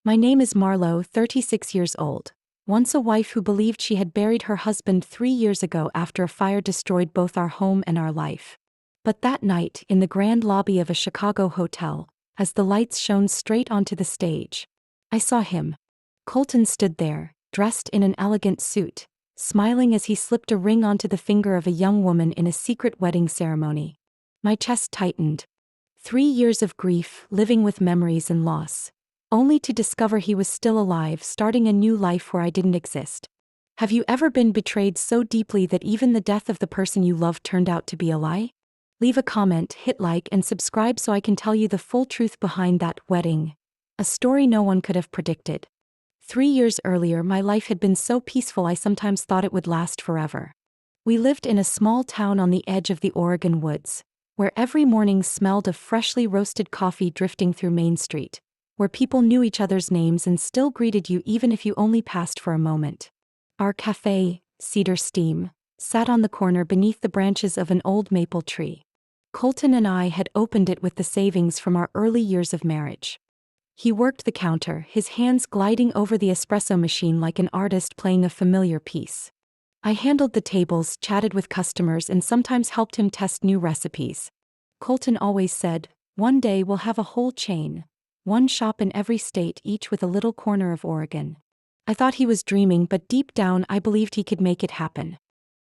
My name is Marlo, 36 years old. Once a wife who believed she had buried her husband 3 years ago after a fire destroyed both our home and our life. But that night, in the grand lobby of a Chicago hotel, as the lights shone straight onto the stage, I saw him. Colton stood there, dressed in an elegant suit, smiling as he slipped a ring onto the finger of a young woman in a secret wedding ceremony. My chest tightened. 3 years of grief, living with memories and loss, only to discover he was still alive, starting a new life where I didn't exist. Have you ever been betrayed so deeply that even the death of the person you loved turned out to be a lie? Leave a comment, hit like, and subscribe so I can tell you the full truth behind that wedding. A story no one could have predicted. 3 years earlier, my life had been so peaceful I sometimes thought it would last forever. We lived in a small town on the edge of the Oregon woods, where every morning smelled of freshly roasted coffee drifting through Main Street, where people knew each other's names and still greeted you even if you only passed for a moment. Our cafe, Cedar Steam, sat on the corner beneath the branches of an old maple tree. Colton and I had opened it with the savings from our early years of marriage. He worked the counter, his hands gliding over the espresso machine like an artist playing a familiar piece. I handled the tables, chatted with customers, and sometimes helped him test new recipes. Colton always said, "One day we'll have a whole chain. One shop in every state, each with a little corner of Oregon." I thought he was dreaming, but deep down I believed he could make it happen.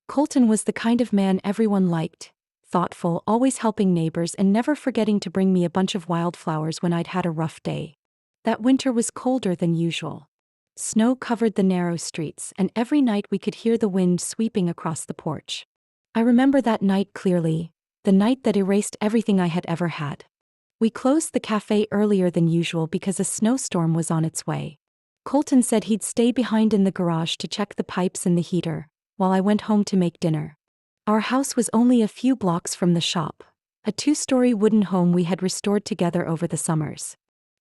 Colton was the kind of man everyone liked. Thoughtful, always helping neighbors and never forgetting to bring me a bunch of wildflowers when I'd had a rough day. That winter was colder than usual. Snow covered the narrow streets, and every night we could hear the wind sweeping across the porch. I remember that night clearly, the night that erased everything I had ever had. We closed the cafe earlier than usual because a snowstorm was on its way. Colton said he'd stay behind in the garage to check the pipes and the heater, while I went home to make dinner. Our house was only a few blocks from the shop, a 2-story wooden home we had restored together over the summers.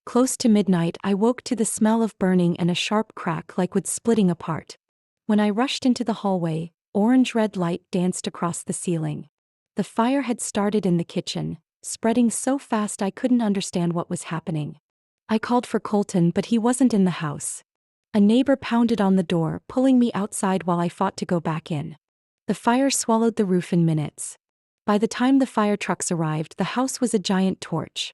Close to midnight, I woke to the smell of burning and a sharp crack like wood splitting apart. When I rushed into the hallway, orange-red light danced across the ceiling. The fire had started in the kitchen, spreading so fast I couldn't understand what was happening. I called for Colton, but he wasn't in the house. A neighbor pounded on the door, pulling me outside while I fought to go back in. The fire swallowed the roof in minutes. By the time the fire trucks arrived, the house was a giant torch.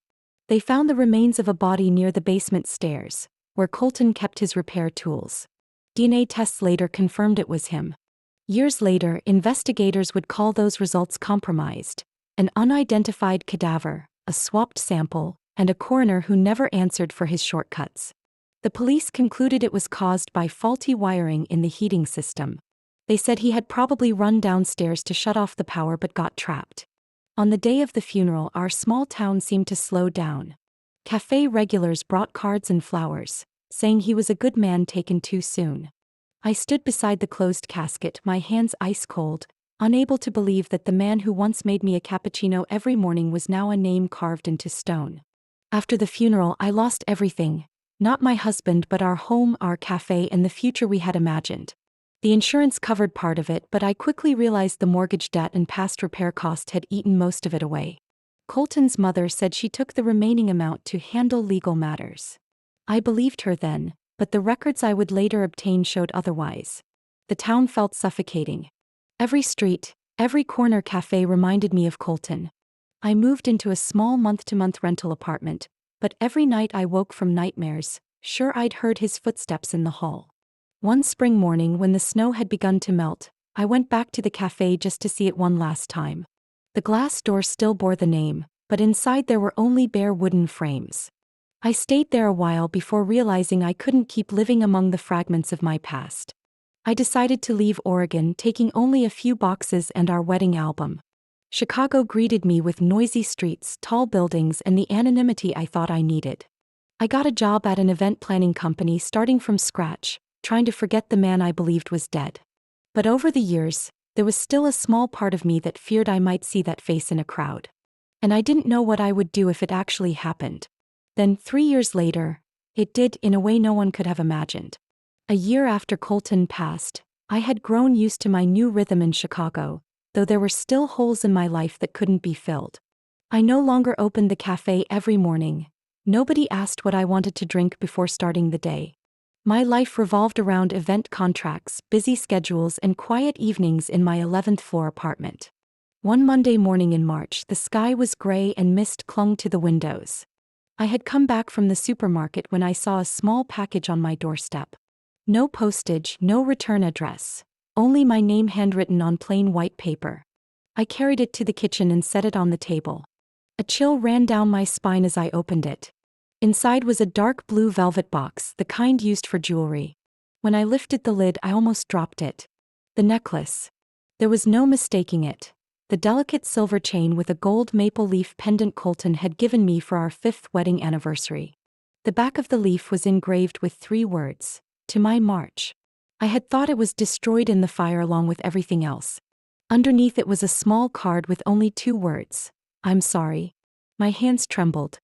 They found the remains of a body near the basement stairs, where Colton kept his repair tools. DNA tests later confirmed it was him. Years later, investigators would call those results compromised. An unidentified cadaver, a swapped sample, and a coroner who never answered for his shortcuts. The police concluded it was caused by faulty wiring in the heating system. They said he had probably run downstairs to shut off the power but got trapped. On the day of the funeral, our small town seemed to slow down. Cafe regulars brought cards and flowers, saying he was a good man taken too soon. I stood beside the closed casket, my hands ice cold, unable to believe that the man who once made me a cappuccino every morning was now a name carved into stone. After the funeral, I lost everything, not my husband but our home, our cafe, and the future we had imagined. The insurance covered part of it, but I quickly realized the mortgage debt and past repair costs had eaten most of it away. Colton's mother said she took the remaining amount to handle legal matters. I believed her then, but the records I would later obtain showed otherwise. The town felt suffocating. Every street, every corner cafe reminded me of Colton. I moved into a small month-to-month rental apartment, but every night I woke from nightmares, sure I'd heard his footsteps in the hall. One spring morning when the snow had begun to melt, I went back to the cafe just to see it one last time. The glass door still bore the name, but inside there were only bare wooden frames. I stayed there a while before realizing I couldn't keep living among the fragments of my past. I decided to leave Oregon, taking only a few boxes and our wedding album. Chicago greeted me with noisy streets, tall buildings, and the anonymity I thought I needed. I got a job at an event planning company starting from scratch, trying to forget the man I believed was dead. But over the years, there was still a small part of me that feared I might see that face in a crowd. And I didn't know what I would do if it actually happened. Then, 3 years later, it did in a way no one could have imagined. A year after Colton passed, I had grown used to my new rhythm in Chicago, though there were still holes in my life that couldn't be filled. I no longer opened the cafe every morning, Nobody asked what I wanted to drink before starting the day. My life revolved around event contracts, busy schedules, and quiet evenings in my 11th floor apartment. One Monday morning in March, the sky was gray and mist clung to the windows. I had come back from the supermarket when I saw a small package on my doorstep. No postage, no return address. Only my name handwritten on plain white paper. I carried it to the kitchen and set it on the table. A chill ran down my spine as I opened it. Inside was a dark blue velvet box, the kind used for jewelry. When I lifted the lid, I almost dropped it. The necklace. There was no mistaking it. The delicate silver chain with a gold maple leaf pendant Colton had given me for our 5th wedding anniversary. The back of the leaf was engraved with 3 words, "To my March." I had thought it was destroyed in the fire along with everything else. Underneath it was a small card with only 2 words, "I'm sorry." My hands trembled.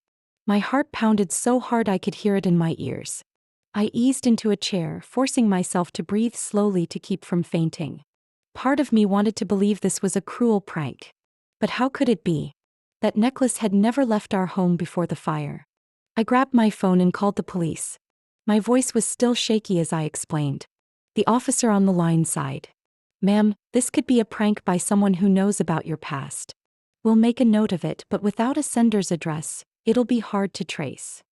My heart pounded so hard I could hear it in my ears. I eased into a chair, forcing myself to breathe slowly to keep from fainting. Part of me wanted to believe this was a cruel prank. But how could it be? That necklace had never left our home before the fire. I grabbed my phone and called the police. My voice was still shaky as I explained. The officer on the line sighed. "Ma'am, this could be a prank by someone who knows about your past. We'll make a note of it, but without a sender's address, it'll be hard to trace."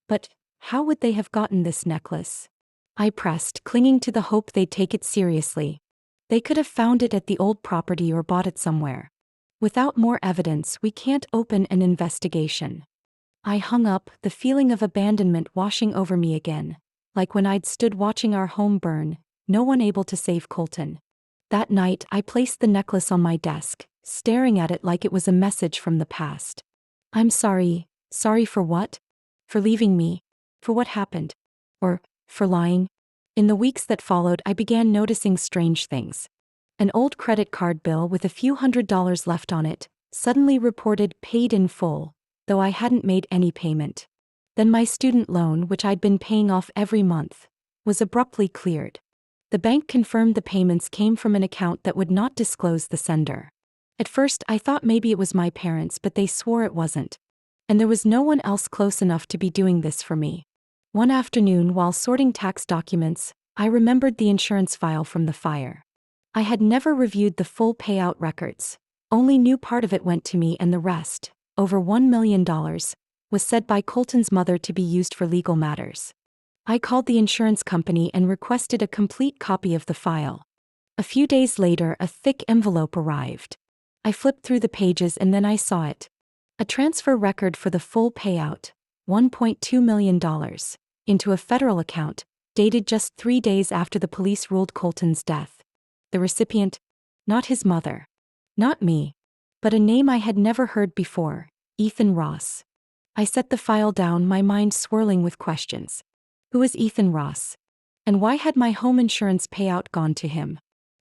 "But how would they have gotten this necklace?" I pressed, clinging to the hope they'd take it seriously. "They could have found it at the old property or bought it somewhere. Without more evidence, we can't open an investigation." I hung up, the feeling of abandonment washing over me again, like when I'd stood watching our home burn, no one able to save Colton. That night, I placed the necklace on my desk, staring at it like it was a message from the past. "I'm sorry." Sorry for what? For leaving me? For what happened? Or for lying? In the weeks that followed, I began noticing strange things. An old credit card bill with a few $100s left on it, suddenly reported paid in full, though I hadn't made any payment. Then my student loan, which I'd been paying off every month, was abruptly cleared. The bank confirmed the payments came from an account that would not disclose the sender. At first, I thought maybe it was my parents, but they swore it wasn't. And there was no one else close enough to be doing this for me. One afternoon, while sorting tax documents, I remembered the insurance file from the fire. I had never reviewed the full payout records, only knew part of it went to me and the rest, over $1 million, was said by Colton's mother to be used for legal matters. I called the insurance company and requested a complete copy of the file. A few days later, a thick envelope arrived. I flipped through the pages and then I saw it. A transfer record for the full payout, $1.2 million, into a federal account, dated just 3 days after the police ruled Colton's death. The recipient? Not his mother. Not me. But a name I had never heard before, Ethan Ross. I set the file down, my mind swirling with questions. Who was Ethan Ross? And why had my home insurance payout gone to him?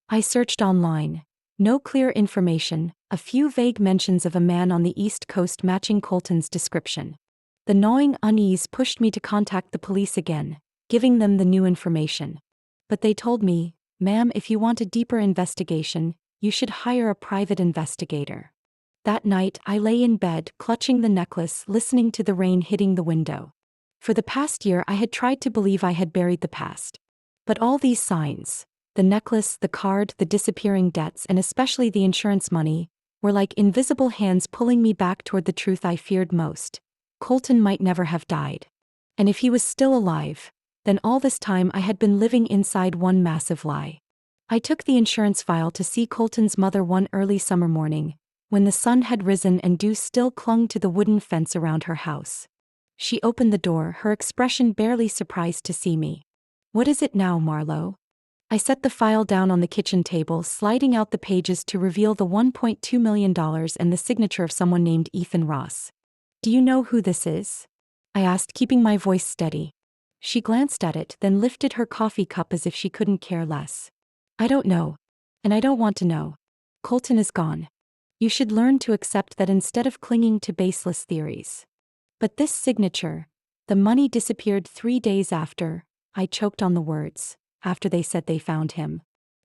I searched online. No clear information, a few vague mentions of a man on the East Coast matching Colton's description. The gnawing unease pushed me to contact the police again, giving them the new information. But they told me, "Ma'am, if you want a deeper investigation, you should hire a private investigator." That night, I lay in bed, clutching the necklace, listening to the rain hitting the window. For the past year, I had tried to believe I had buried the past. But all these signs, the necklace, the card, the disappearing debts, and especially the insurance money, were like invisible hands pulling me back toward the truth I feared most. Colton might never have died. And if he was still alive, then all this time I had been living inside one massive lie. I took the insurance file to see Colton's mother one early summer morning, when the sun had risen and dew still clung to the wooden fence around her house. She opened the door, her expression barely surprised to see me. "What is it now, Marlo?" I set the file down on the kitchen table, sliding out the pages to reveal the $1.2 million and the signature of someone named Ethan Ross. "Do you know who this is?" I asked, keeping my voice steady. She glanced at it, then lifted her coffee cup as if she couldn't care less. "I don't know. And I don't want to know. Colton is gone. You should learn to accept that instead of clinging to baseless theories." But this signature, the money disappeared 3 days after, I choked on the words. After they said they found him.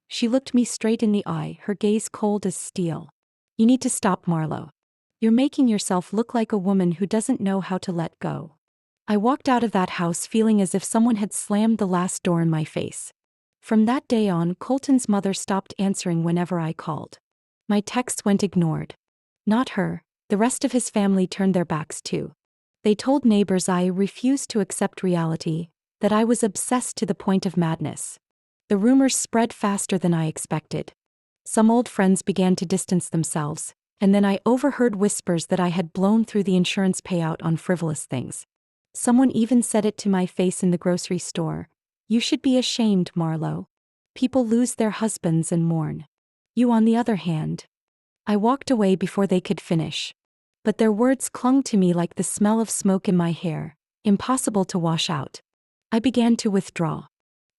She looked me straight in the eye, her gaze cold as steel. "You need to stop, Marlo. You're making yourself look like a woman who doesn't know how to let go." I walked out of that house feeling as if someone had slammed the last door in my face. From that day on, Colton's mother stopped answering whenever I called. My texts went ignored. Not her, the rest of his family turned their backs too. They told neighbors I refused to accept reality, that I was obsessed to the point of madness. The rumors spread faster than I expected. Some old friends began to distance themselves, and then I overheard whispers that I had blown through the insurance payout on frivolous things. Someone even said it to my face in the grocery store. "You should be ashamed, Marlo. People lose their husbands and mourn. You on the other hand." I walked away before they could finish. But their words clung to me like the smell of smoke in my hair, impossible to wash out. I began to withdraw.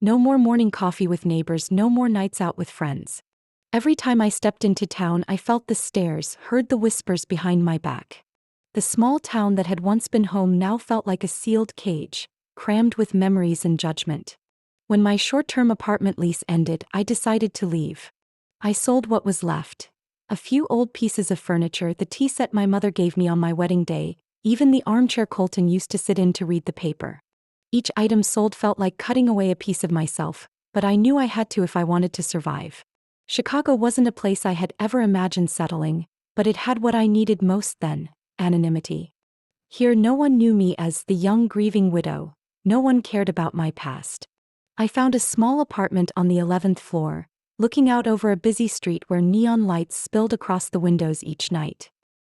No more morning coffee with neighbors, no more nights out with friends. Every time I stepped into town, I felt the stares, heard the whispers behind my back. The small town that had once been home now felt like a sealed cage, crammed with memories and judgment. When my short-term apartment lease ended, I decided to leave. I sold what was left. A few old pieces of furniture, the tea set my mother gave me on my wedding day, even the armchair Colton used to sit in to read the paper. Each item sold felt like cutting away a piece of myself, but I knew I had to if I wanted to survive. Chicago wasn't a place I had ever imagined settling, but it had what I needed most then: anonymity. Here no one knew me as the young grieving widow, no one cared about my past. I found a small apartment on the 11th floor, looking out over a busy street where neon lights spilled across the windows each night.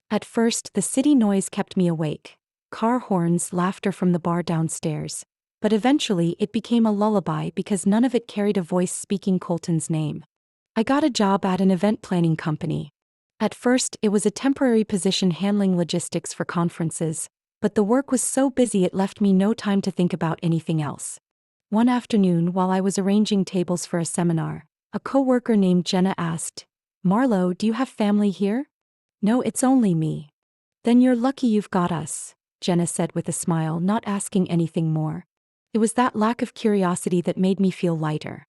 At first, the city noise kept me awake: car horns, laughter from the bar downstairs. But eventually it became a lullaby because none of it carried a voice speaking Colton's name. I got a job at an event planning company. At first, it was a temporary position handling logistics for conferences, but the work was so busy it left me no time to think about anything else. One afternoon, while I was arranging tables for a seminar, a coworker named Jenna asked, "Marlo, do you have family here?" "No, it's only me." "Then you're lucky you've got us," Jenna said with a smile, not asking anything more. It was that lack of curiosity that made me feel lighter.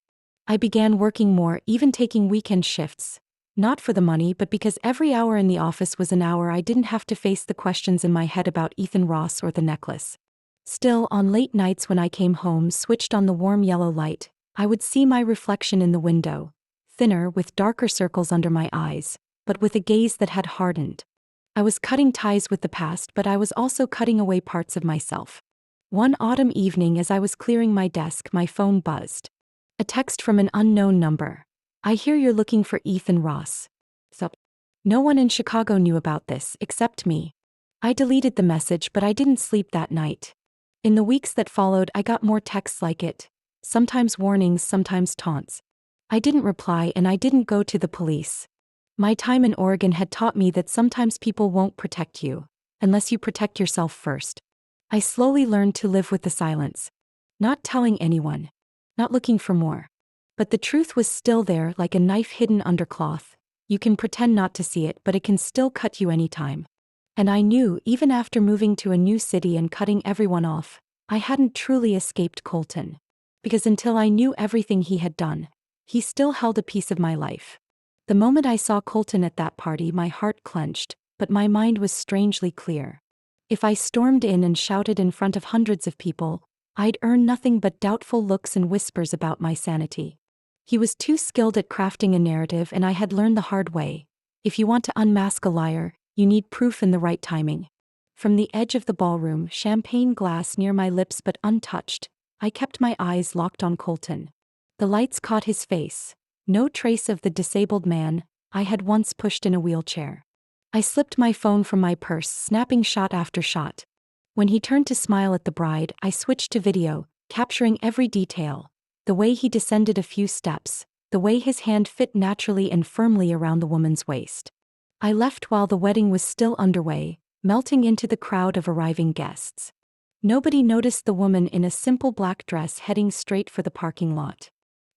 I began working more, even taking weekend shifts. Not for the money, but because every hour in the office was an hour I didn't have to face the questions in my head about Ethan Ross or the necklace. Still, on late nights when I came home, switched on the warm yellow light, I would see my reflection in the window, thinner, with darker circles under my eyes, but with a gaze that had hardened. I was cutting ties with the past, but I was also cutting away parts of myself. One autumn evening, as I was clearing my desk, my phone buzzed. A text from an unknown number. "I hear you're looking for Ethan Ross." No one in Chicago knew about this, except me. I deleted the message, but I didn't sleep that night. In the weeks that followed, I got more texts like it. Sometimes warnings, sometimes taunts. I didn't reply, and I didn't go to the police. My time in Oregon had taught me that sometimes people won't protect you, unless you protect yourself first. I slowly learned to live with the silence. Not telling anyone. Not looking for more. But the truth was still there, like a knife hidden under cloth. You can pretend not to see it, but it can still cut you anytime. And I knew, even after moving to a new city and cutting everyone off, I hadn't truly escaped Colton. Because until I knew everything he had done, he still held a piece of my life. The moment I saw Colton at that party, my heart clenched, but my mind was strangely clear. If I stormed in and shouted in front of hundreds of people, I'd earn nothing but doubtful looks and whispers about my sanity. He was too skilled at crafting a narrative, and I had learned the hard way. If you want to unmask a liar, you need proof in the right timing. From the edge of the ballroom, champagne glass near my lips but untouched, I kept my eyes locked on Colton. The lights caught his face. No trace of the disabled man I had once pushed in a wheelchair. I slipped my phone from my purse, snapping shot after shot. When he turned to smile at the bride, I switched to video, capturing every detail. The way he descended a few steps, the way his hand fit naturally and firmly around the woman's waist. I left while the wedding was still underway, melting into the crowd of arriving guests. Nobody noticed the woman in a simple black dress heading straight for the parking lot.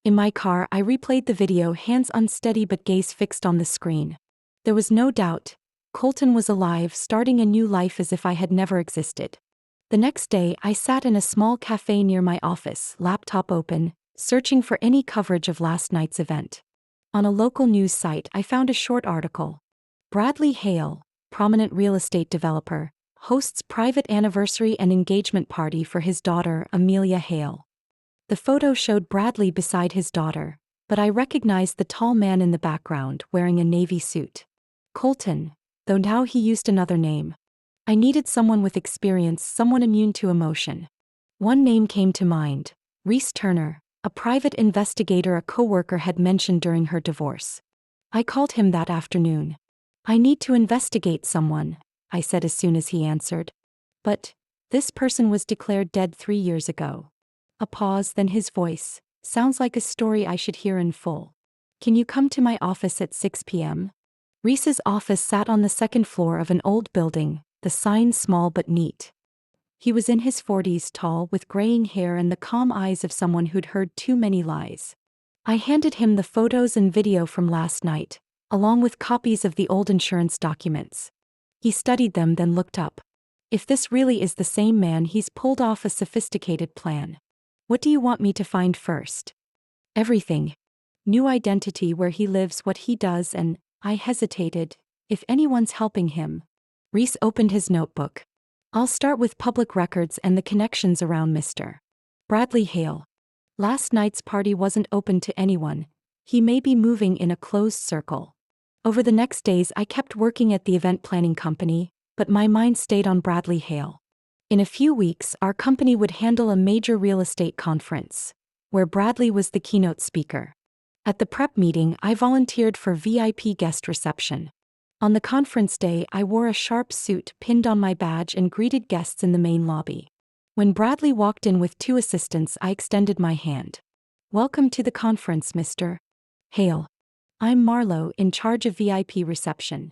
In my car, I replayed the video, hands unsteady but gaze fixed on the screen. There was no doubt. Colton was alive, starting a new life as if I had never existed. The next day, I sat in a small cafe near my office, laptop open, searching for any coverage of last night's event. On a local news site, I found a short article. Bradley Hale, prominent real estate developer, hosts private anniversary and engagement party for his daughter, Amelia Hale. The photo showed Bradley beside his daughter, but I recognized the tall man in the background wearing a navy suit. Colton, though now he used another name. I needed someone with experience, someone immune to emotion. One name came to mind, Reese Turner, a private investigator a coworker had mentioned during her divorce. I called him that afternoon. I need to investigate someone, I said as soon as he answered. But this person was declared dead 3 years ago. A pause, then his voice. Sounds like a story I should hear in full. Can you come to my office at 6 p.m.? Reese's office sat on the second floor of an old building, the sign small but neat. He was in his 40s, tall, with graying hair and the calm eyes of someone who'd heard too many lies. I handed him the photos and video from last night, along with copies of the old insurance documents. He studied them, then looked up. If this really is the same man, he's pulled off a sophisticated plan. What do you want me to find first? Everything. New identity, where he lives, what he does, and I hesitated. If anyone's helping him. Reese opened his notebook. I'll start with public records and the connections around Mr. Bradley Hale. Last night's party wasn't open to anyone. He may be moving in a closed circle. Over the next days I kept working at the event planning company, but my mind stayed on Bradley Hale. In a few weeks, our company would handle a major real estate conference, where Bradley was the keynote speaker. At the prep meeting, I volunteered for VIP guest reception. On the conference day, I wore a sharp suit pinned on my badge and greeted guests in the main lobby. When Bradley walked in with 2 assistants, I extended my hand. Welcome to the conference, Mr. Hale. I'm Marlo, in charge of VIP reception.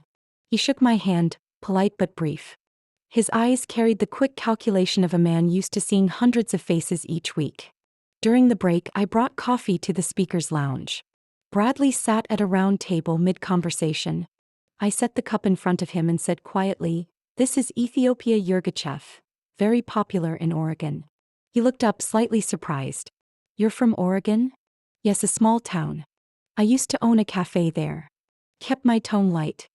He shook my hand, polite but brief. His eyes carried the quick calculation of a man used to seeing hundreds of faces each week. During the break, I brought coffee to the speaker's lounge. Bradley sat at a round table mid-conversation. I set the cup in front of him and said quietly, "This is Ethiopia Yurgachev, very popular in Oregon." He looked up, slightly surprised. "You're from Oregon?" "Yes, a small town. I used to own a cafe there." Kept my tone light.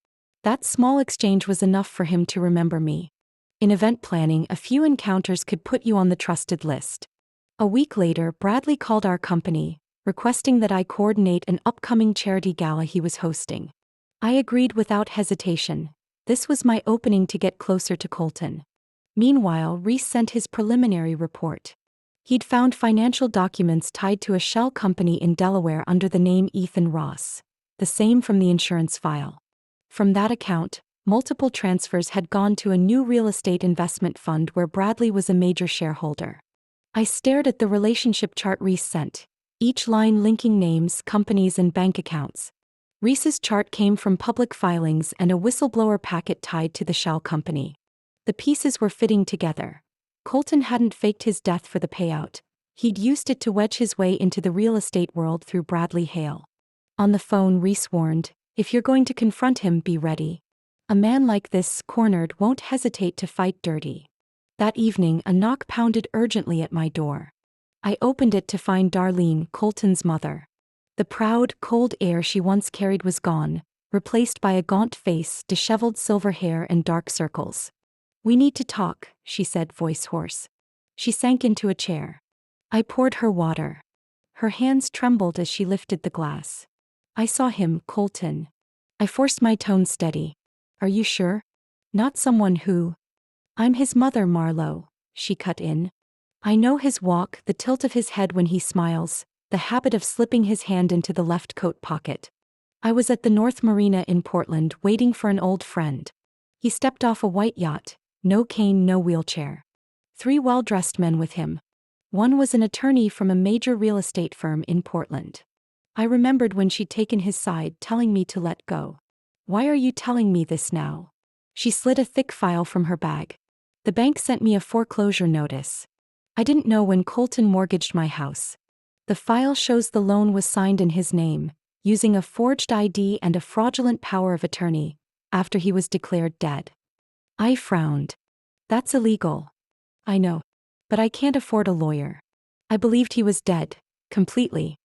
That small exchange was enough for him to remember me. In event planning, a few encounters could put you on the trusted list. A week later, Bradley called our company, requesting that I coordinate an upcoming charity gala he was hosting. I agreed without hesitation. This was my opening to get closer to Colton. Meanwhile, Reese sent his preliminary report. He'd found financial documents tied to a shell company in Delaware under the name Ethan Ross, the same from the insurance file. From that account, multiple transfers had gone to a new real estate investment fund where Bradley was a major shareholder. I stared at the relationship chart Reese sent, each line linking names, companies, and bank accounts. Reese's chart came from public filings and a whistleblower packet tied to the shell company. The pieces were fitting together. Colton hadn't faked his death for the payout. He'd used it to wedge his way into the real estate world through Bradley Hale. On the phone, Reese warned, "If you're going to confront him, be ready. A man like this, cornered, won't hesitate to fight dirty." That evening, a knock pounded urgently at my door. I opened it to find Darlene, Colton's mother. The proud, cold air she once carried was gone, replaced by a gaunt face, disheveled silver hair, and dark circles. "We need to talk," she said, voice hoarse. She sank into a chair. I poured her water. Her hands trembled as she lifted the glass. "I saw him, Colton." I forced my tone steady. "Are you sure? Not someone who—" "I'm his mother, Marlo," she cut in. "I know his walk, the tilt of his head when he smiles, the habit of slipping his hand into the left coat pocket. I was at the North Marina in Portland waiting for an old friend. He stepped off a white yacht, no cane, no wheelchair. 3 well-dressed men with him. One was an attorney from a major real estate firm in Portland. I remembered when she'd taken his side, telling me to let go. Why are you telling me this now?" She slid a thick file from her bag. "The bank sent me a foreclosure notice. I didn't know when Colton mortgaged my house. The file shows the loan was signed in his name, using a forged ID and a fraudulent power of attorney, after he was declared dead." I frowned. "That's illegal." "I know. But I can't afford a lawyer. I believed he was dead, completely.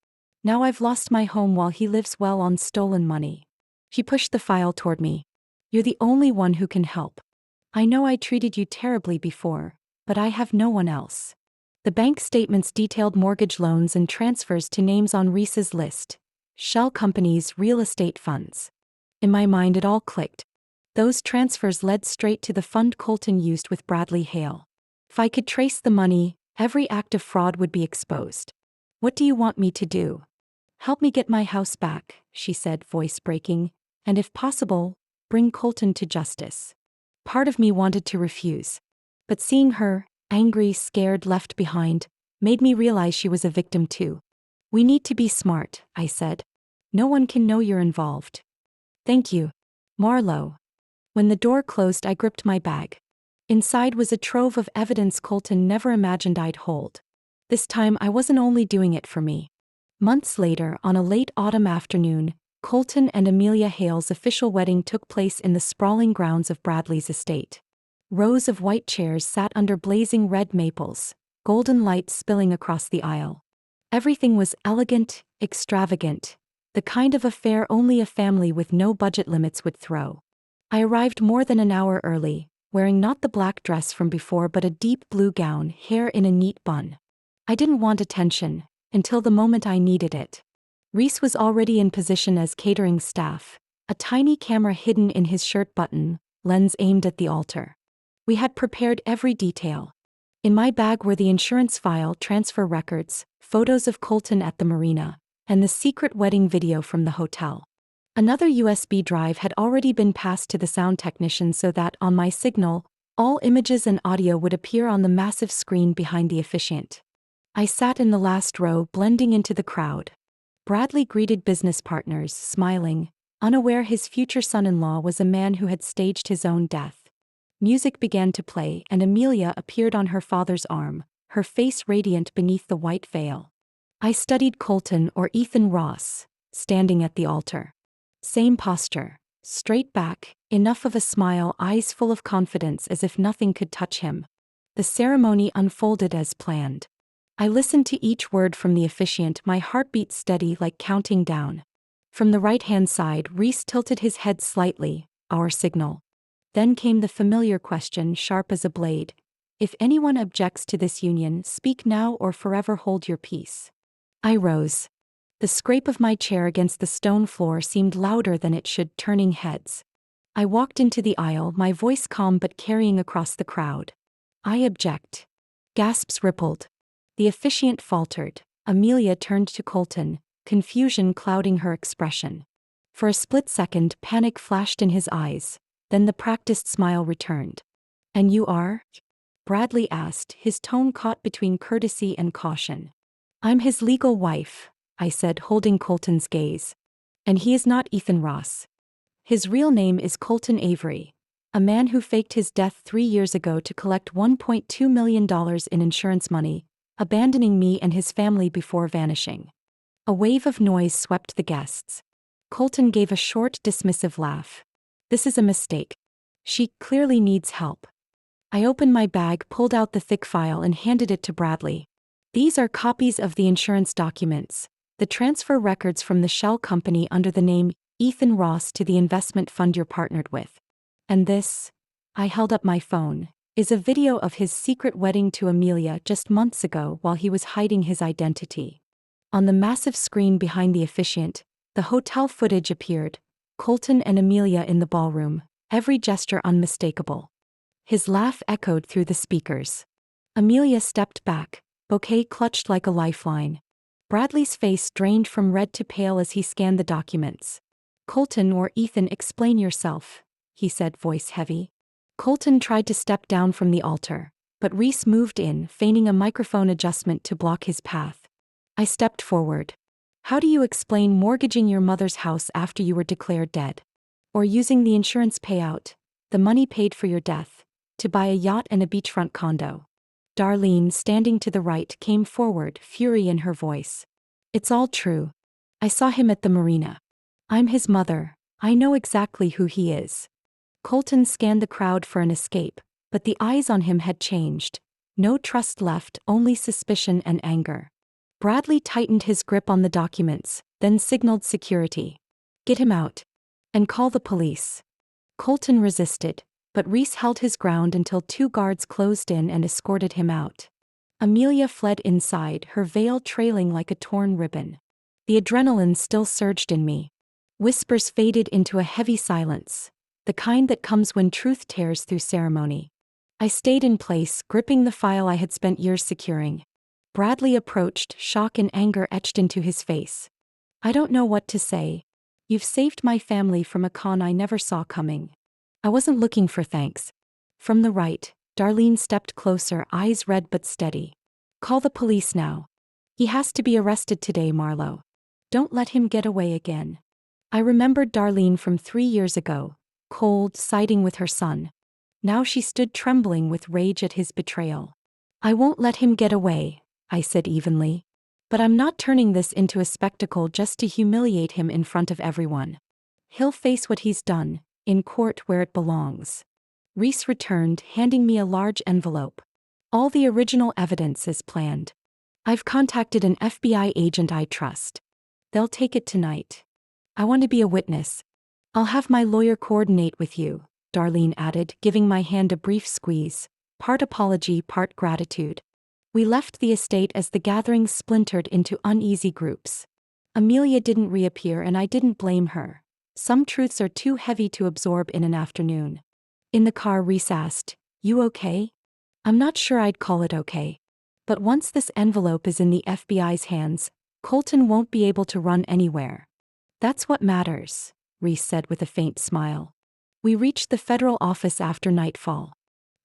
Now I've lost my home while he lives well on stolen money." She pushed the file toward me. "You're the only one who can help." I know I treated you terribly before, but I have no one else. The bank statements detailed mortgage loans and transfers to names on Reese's list. Shell companies, real estate funds. In my mind it all clicked. Those transfers led straight to the fund Colton used with Bradley Hale. If I could trace the money, every act of fraud would be exposed. What do you want me to do? Help me get my house back, she said, voice breaking, and if possible, bring Colton to justice. Part of me wanted to refuse. But seeing her, angry, scared, left behind, made me realize she was a victim too. We need to be smart, I said. No one can know you're involved. Thank you, Marlowe. When the door closed, I gripped my bag. Inside was a trove of evidence Colton never imagined I'd hold. This time I wasn't only doing it for me. Months later, on a late autumn afternoon, Colton and Amelia Hale's official wedding took place in the sprawling grounds of Bradley's estate. Rows of white chairs sat under blazing red maples, golden lights spilling across the aisle. Everything was elegant, extravagant, the kind of affair only a family with no budget limits would throw. I arrived more than an hour early, wearing not the black dress from before but a deep blue gown, hair in a neat bun. I didn't want attention, until the moment I needed it. Reese was already in position as catering staff, a tiny camera hidden in his shirt button, lens aimed at the altar. We had prepared every detail. In my bag were the insurance file, transfer records, photos of Colton at the marina, and the secret wedding video from the hotel. Another USB drive had already been passed to the sound technician so that, on my signal, all images and audio would appear on the massive screen behind the officiant. I sat in the last row, blending into the crowd. Bradley greeted business partners, smiling, unaware his future son-in-law was a man who had staged his own death. Music began to play, and Amelia appeared on her father's arm, her face radiant beneath the white veil. I studied Colton, or Ethan Ross, standing at the altar. Same posture, straight back, enough of a smile, eyes full of confidence as if nothing could touch him. The ceremony unfolded as planned. I listened to each word from the officiant, my heartbeat steady like counting down. From the right-hand side, Reese tilted his head slightly, our signal. Then came the familiar question, sharp as a blade. If anyone objects to this union, speak now or forever hold your peace. I rose. The scrape of my chair against the stone floor seemed louder than it should, turning heads. I walked into the aisle, my voice calm but carrying across the crowd. I object. Gasps rippled. The officiant faltered. Amelia turned to Colton, confusion clouding her expression. For a split second, panic flashed in his eyes. Then the practiced smile returned. And you are? Bradley asked, his tone caught between courtesy and caution. I'm his legal wife, I said, holding Colton's gaze. And he is not Ethan Ross. His real name is Colton Avery, a man who faked his death 3 years ago to collect $1.2 million in insurance money, abandoning me and his family before vanishing. A wave of noise swept the guests. Colton gave a short, dismissive laugh. This is a mistake. She clearly needs help. I opened my bag, pulled out the thick file and handed it to Bradley. These are copies of the insurance documents, the transfer records from the Shell company under the name Ethan Ross to the investment fund you're partnered with. And this, I held up my phone, is a video of his secret wedding to Amelia just months ago while he was hiding his identity. On the massive screen behind the officiant, the hotel footage appeared, Colton and Amelia in the ballroom, every gesture unmistakable. His laugh echoed through the speakers. Amelia stepped back, bouquet clutched like a lifeline. Bradley's face drained from red to pale as he scanned the documents. Colton or Ethan, explain yourself, he said, voice heavy. Colton tried to step down from the altar, but Reese moved in, feigning a microphone adjustment to block his path. I stepped forward. How do you explain mortgaging your mother's house after you were declared dead? Or using the insurance payout, the money paid for your death, to buy a yacht and a beachfront condo? Darlene, standing to the right, came forward, fury in her voice. It's all true. I saw him at the marina. I'm his mother. I know exactly who he is. Colton scanned the crowd for an escape, but the eyes on him had changed. No trust left, only suspicion and anger. Bradley tightened his grip on the documents, then signaled security. Get him out. And call the police. Colton resisted, But Reese held his ground until 2 guards closed in and escorted him out. Amelia fled inside, her veil trailing like a torn ribbon. The adrenaline still surged in me. Whispers faded into a heavy silence, the kind that comes when truth tears through ceremony. I stayed in place, gripping the file I had spent years securing. Bradley approached, shock and anger etched into his face. "I don't know what to say. You've saved my family from a con I never saw coming." I wasn't looking for thanks. From the right, Darlene stepped closer, eyes red but steady. "Call the police now. He has to be arrested today, Marlo. Don't let him get away again." I remembered Darlene from 3 years ago, cold, siding with her son. Now she stood trembling with rage at his betrayal. "I won't let him get away," I said evenly. "But I'm not turning this into a spectacle just to humiliate him in front of everyone. He'll face what he's done, in court where it belongs." Reese returned, handing me a large envelope. "All the original evidence is planned. I've contacted an FBI agent I trust. They'll take it tonight. I want to be a witness. I'll have my lawyer coordinate with you," Darlene added, giving my hand a brief squeeze, part apology, part gratitude. We left the estate as the gathering splintered into uneasy groups. Amelia didn't reappear and I didn't blame her. Some truths are too heavy to absorb in an afternoon. In the car, Reese asked, "You okay?" "I'm not sure I'd call it okay. But once this envelope is in the FBI's hands, Colton won't be able to run anywhere." "That's what matters," Reese said with a faint smile. We reached the federal office after nightfall.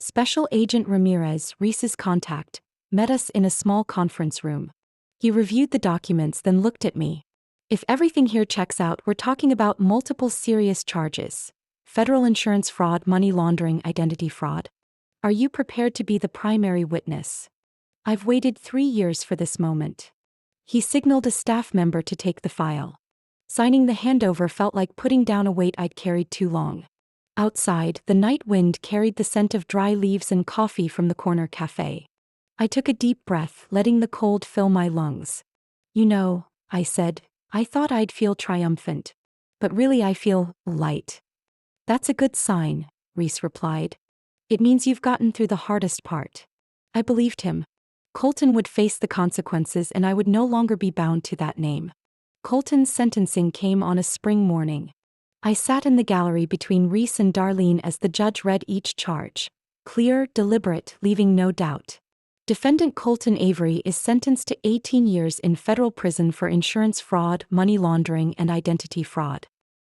Special Agent Ramirez, Reese's contact, met us in a small conference room. He reviewed the documents, then looked at me. "If everything here checks out, we're talking about multiple serious charges: federal insurance fraud, money laundering, identity fraud. Are you prepared to be the primary witness?" "I've waited 3 years for this moment." He signaled a staff member to take the file. Signing the handover felt like putting down a weight I'd carried too long. Outside, the night wind carried the scent of dry leaves and coffee from the corner cafe. I took a deep breath, letting the cold fill my lungs. "You know," I said, "I thought I'd feel triumphant. But really I feel light." "That's a good sign," Reese replied. "It means you've gotten through the hardest part." I believed him. Colton would face the consequences and I would no longer be bound to that name. Colton's sentencing came on a spring morning. I sat in the gallery between Reese and Darlene as the judge read each charge. Clear, deliberate, leaving no doubt. Defendant Colton Avery is sentenced to 18 years in federal prison for insurance fraud, money laundering, and identity fraud.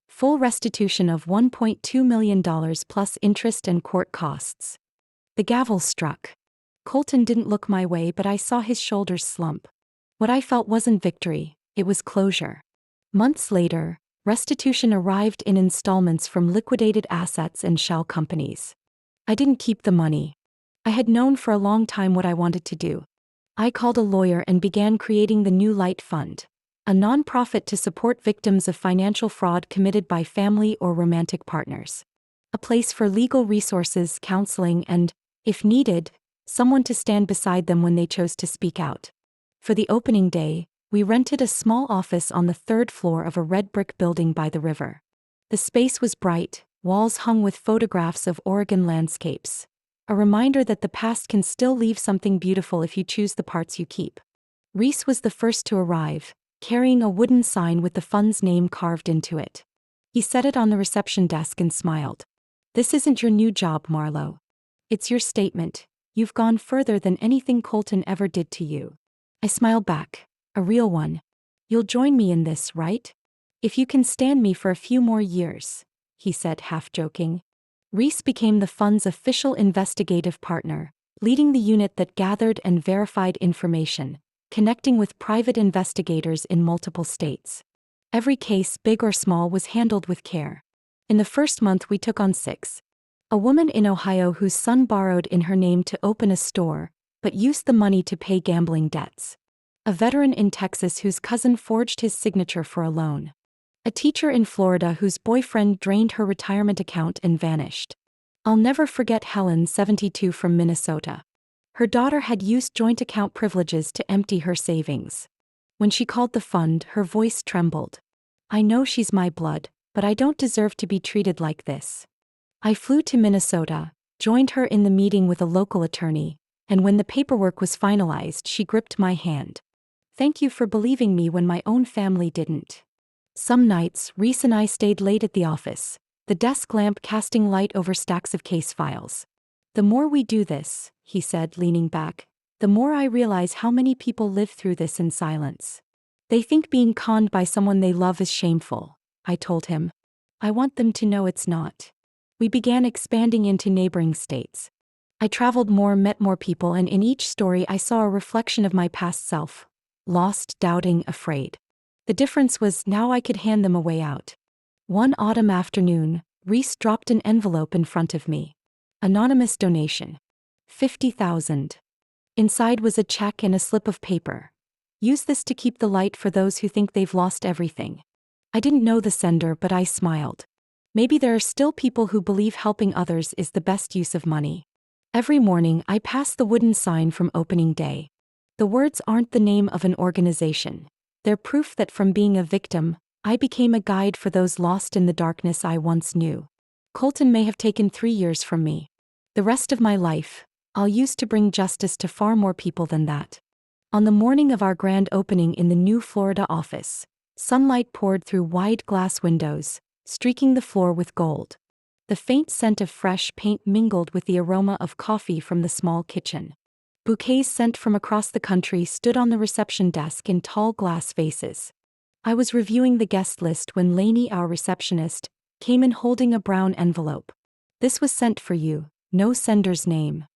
Full restitution of $1.2 million plus interest and court costs. The gavel struck. Colton didn't look my way, but I saw his shoulders slump. What I felt wasn't victory, it was closure. Months later, restitution arrived in installments from liquidated assets and shell companies. I didn't keep the money. I had known for a long time what I wanted to do. I called a lawyer and began creating the New Light Fund, a nonprofit to support victims of financial fraud committed by family or romantic partners. A place for legal resources, counseling, and, if needed, someone to stand beside them when they chose to speak out. For the opening day, we rented a small office on the 3rd floor of a red brick building by the river. The space was bright, walls hung with photographs of Oregon landscapes. A reminder that the past can still leave something beautiful if you choose the parts you keep. Reese was the first to arrive, carrying a wooden sign with the fund's name carved into it. He set it on the reception desk and smiled. "This isn't your new job, Marlo. It's your statement. You've gone further than anything Colton ever did to you." I smiled back. "A real one. You'll join me in this, right? If you can stand me for a few more years," he said, half joking. Reese became the fund's official investigative partner, leading the unit that gathered and verified information, connecting with private investigators in multiple states. Every case, big or small, was handled with care. In the first month we took on 6. A woman in Ohio whose son borrowed in her name to open a store, but used the money to pay gambling debts. A veteran in Texas whose cousin forged his signature for a loan. A teacher in Florida whose boyfriend drained her retirement account and vanished. I'll never forget Helen, 72, from Minnesota. Her daughter had used joint account privileges to empty her savings. When she called the fund, her voice trembled. "I know she's my blood, but I don't deserve to be treated like this." I flew to Minnesota, joined her in the meeting with a local attorney, and when the paperwork was finalized, she gripped my hand. Thank you for believing me when my own family didn't. Some nights, Reese and I stayed late at the office, the desk lamp casting light over stacks of case files. The more we do this, he said, leaning back, the more I realize how many people live through this in silence. They think being conned by someone they love is shameful, I told him. I want them to know it's not. We began expanding into neighboring states. I traveled more, met more people, and in each story I saw a reflection of my past self. Lost, doubting, afraid. The difference was now I could hand them a way out. One autumn afternoon, Reese dropped an envelope in front of me. Anonymous donation. $50,000. Inside was a check and a slip of paper. Use this to keep the light for those who think they've lost everything. I didn't know the sender, but I smiled. Maybe there are still people who believe helping others is the best use of money. Every morning I pass the wooden sign from opening day. The words aren't the name of an organization. They're proof that from being a victim, I became a guide for those lost in the darkness I once knew. Colton may have taken 3 years from me. The rest of my life, I'll use to bring justice to far more people than that. On the morning of our grand opening in the new Florida office, sunlight poured through wide glass windows, streaking the floor with gold. The faint scent of fresh paint mingled with the aroma of coffee from the small kitchen. Bouquets sent from across the country stood on the reception desk in tall glass vases. I was reviewing the guest list when Lainey, our receptionist, came in holding a brown envelope. This was sent for you, no sender's name.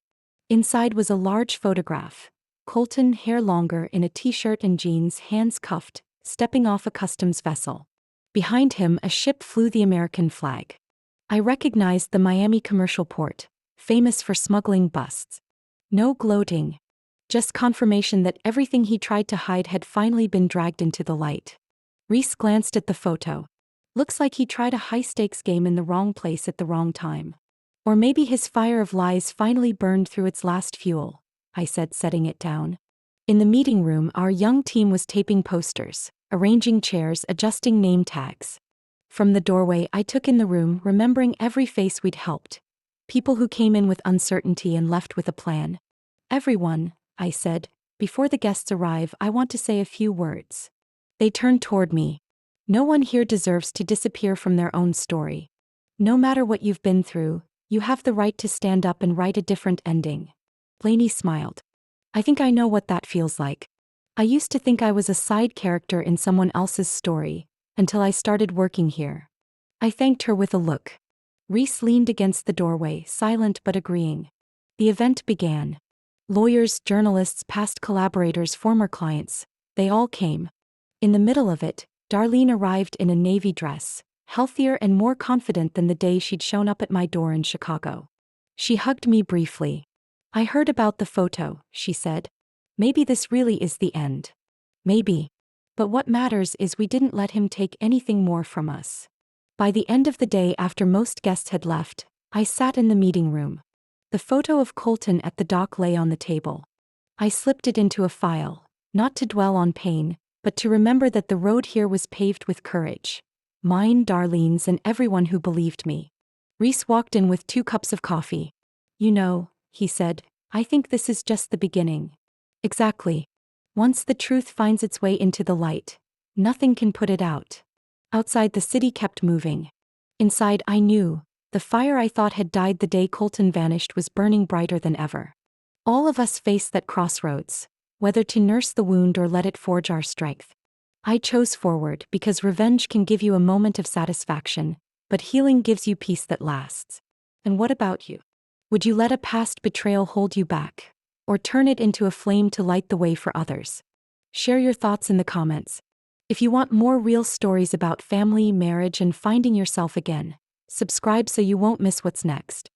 Inside was a large photograph. Colton, hair longer, in a t-shirt and jeans, hands cuffed, stepping off a customs vessel. Behind him, a ship flew the American flag. I recognized the Miami commercial port, famous for smuggling busts. No gloating. Just confirmation that everything he tried to hide had finally been dragged into the light. Reese glanced at the photo. Looks like he tried a high-stakes game in the wrong place at the wrong time. Or maybe his fire of lies finally burned through its last fuel, I said, setting it down. In the meeting room, our young team was taping posters, arranging chairs, adjusting name tags. From the doorway, I took in the room, remembering every face we'd helped. People who came in with uncertainty and left with a plan. Everyone, I said, before the guests arrive, I want to say a few words. They turned toward me. No one here deserves to disappear from their own story. No matter what you've been through, you have the right to stand up and write a different ending. Lainey smiled. I think I know what that feels like. I used to think I was a side character in someone else's story, until I started working here. I thanked her with a look. Reese leaned against the doorway, silent but agreeing. The event began. Lawyers, journalists, past collaborators, former clients, they all came. In the middle of it, Darlene arrived in a navy dress, healthier and more confident than the day she'd shown up at my door in Chicago. She hugged me briefly. I heard about the photo, she said. Maybe this really is the end. Maybe. But what matters is we didn't let him take anything more from us. By the end of the day, after most guests had left, I sat in the meeting room. The photo of Colton at the dock lay on the table. I slipped it into a file, not to dwell on pain, but to remember that the road here was paved with courage. Mine, Darlene's, and everyone who believed me. Reese walked in with 2 cups of coffee. You know, he said, I think this is just the beginning. Exactly. Once the truth finds its way into the light, nothing can put it out. Outside, the city kept moving. Inside, I knew. The fire I thought had died the day Colton vanished was burning brighter than ever. All of us faced that crossroads, whether to nurse the wound or let it forge our strength. I chose forward because revenge can give you a moment of satisfaction, but healing gives you peace that lasts. And what about you? Would you let a past betrayal hold you back, or turn it into a flame to light the way for others? Share your thoughts in the comments. If you want more real stories about family, marriage, and finding yourself again, subscribe so you won't miss what's next.